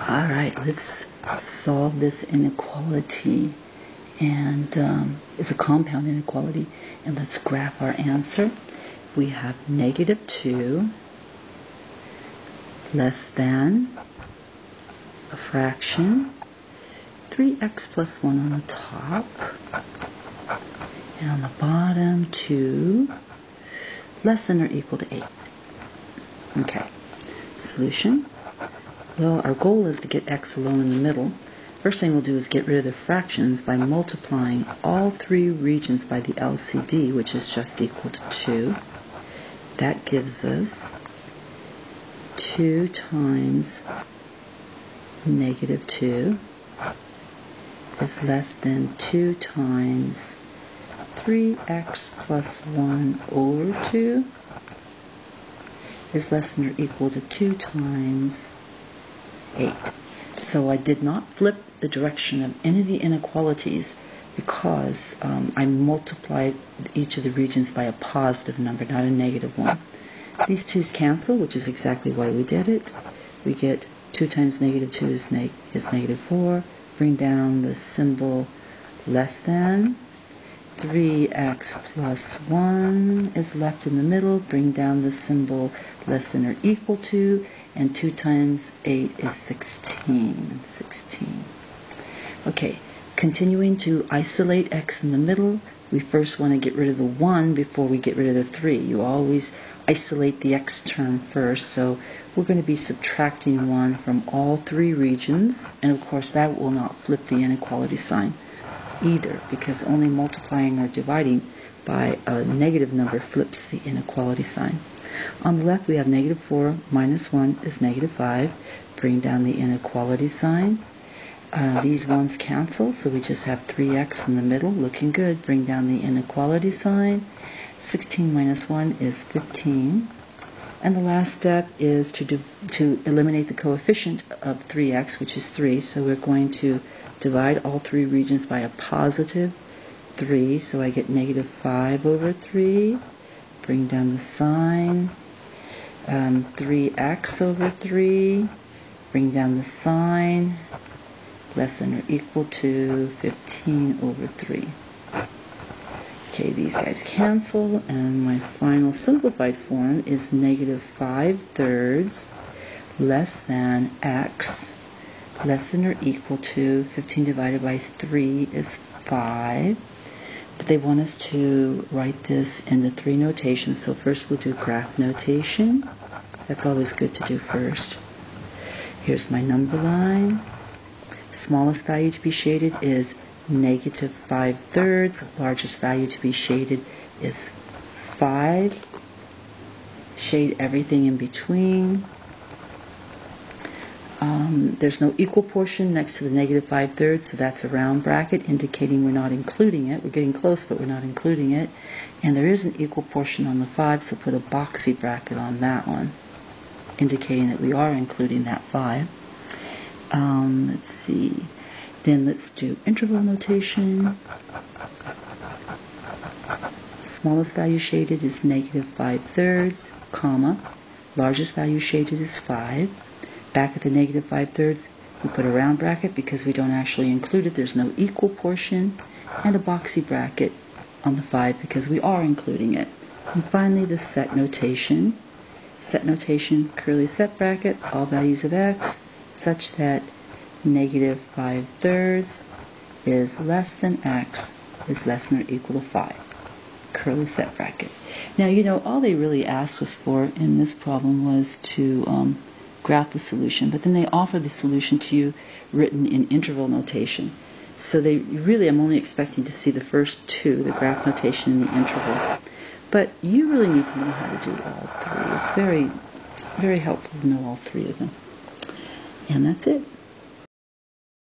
Alright, let's solve this inequality. And it's a compound inequality. And let's graph our answer. We have negative 2 less than a fraction, 3x plus 1 on the top, and on the bottom 2 less than or equal to 8. Okay, solution. Well, our goal is to get x alone in the middle. First thing we'll do is get rid of the fractions by multiplying all three regions by the LCD, which is just equal to 2. That gives us 2 times negative 2 is less than 2 times 3x plus 1 over 2 is less than or equal to 2 times 8. So I did not flip the direction of any of the inequalities because I multiplied each of the regions by a positive number, not a negative one. These 2's cancel, which is exactly why we did it. We get 2 times negative 2 is negative 4. Bring down the symbol less than. 3x plus 1 is left in the middle. Bring down the symbol less than or equal to. And 2 times 8 is 16. 16. Okay, continuing to isolate x in the middle, we first want to get rid of the 1 before we get rid of the 3. You always isolate the x term first, so we're going to be subtracting 1 from all three regions, and of course that will not flip the inequality sign either, because only multiplying or dividing by a negative number flips the inequality sign. On the left we have negative 4 minus 1 is negative 5. Bring down the inequality sign. These ones cancel, so we just have 3x in the middle, looking good. Bring down the inequality sign. 16 minus 1 is 15. And the last step is to eliminate the coefficient of 3x, which is 3. So we're going to divide all three regions by a positive 3. So I get negative 5 over 3. Bring down the sign. 3x over 3. Bring down the sign. Less than or equal to 15 over 3. Okay, these guys cancel, and my final simplified form is negative 5/3 less than x less than or equal to 15 divided by 3 is 5. But they want us to write this in the 3 notation, so first we'll do graph notation. That's always good to do first. Here's my number line. Smallest value to be shaded is negative 5/3. Largest value to be shaded is 5. Shade everything in between. There's no equal portion next to the negative 5/3, so that's a round bracket indicating we're not including it. We're getting close, but we're not including it. And there is an equal portion on the 5, so put a boxy bracket on that one, indicating that we are including that 5. Let's see. Then let's do interval notation. Smallest value shaded is negative 5/3, comma. Largest value shaded is 5. Back at the negative 5/3, we put a round bracket because we don't actually include it. There's no equal portion. And a boxy bracket on the 5 because we are including it. And finally, the set notation. Set notation, curly set bracket, all values of x, such that negative 5/3 is less than x is less than or equal to 5. Curly set bracket. Now, you know, all they really asked us for in this problem was to graph the solution, but then they offer the solution to you written in interval notation. So they really, I'm only expecting to see the first 2, the graph notation and the interval. But you really need to know how to do all 3. It's very, very helpful to know all 3 of them. And that's it.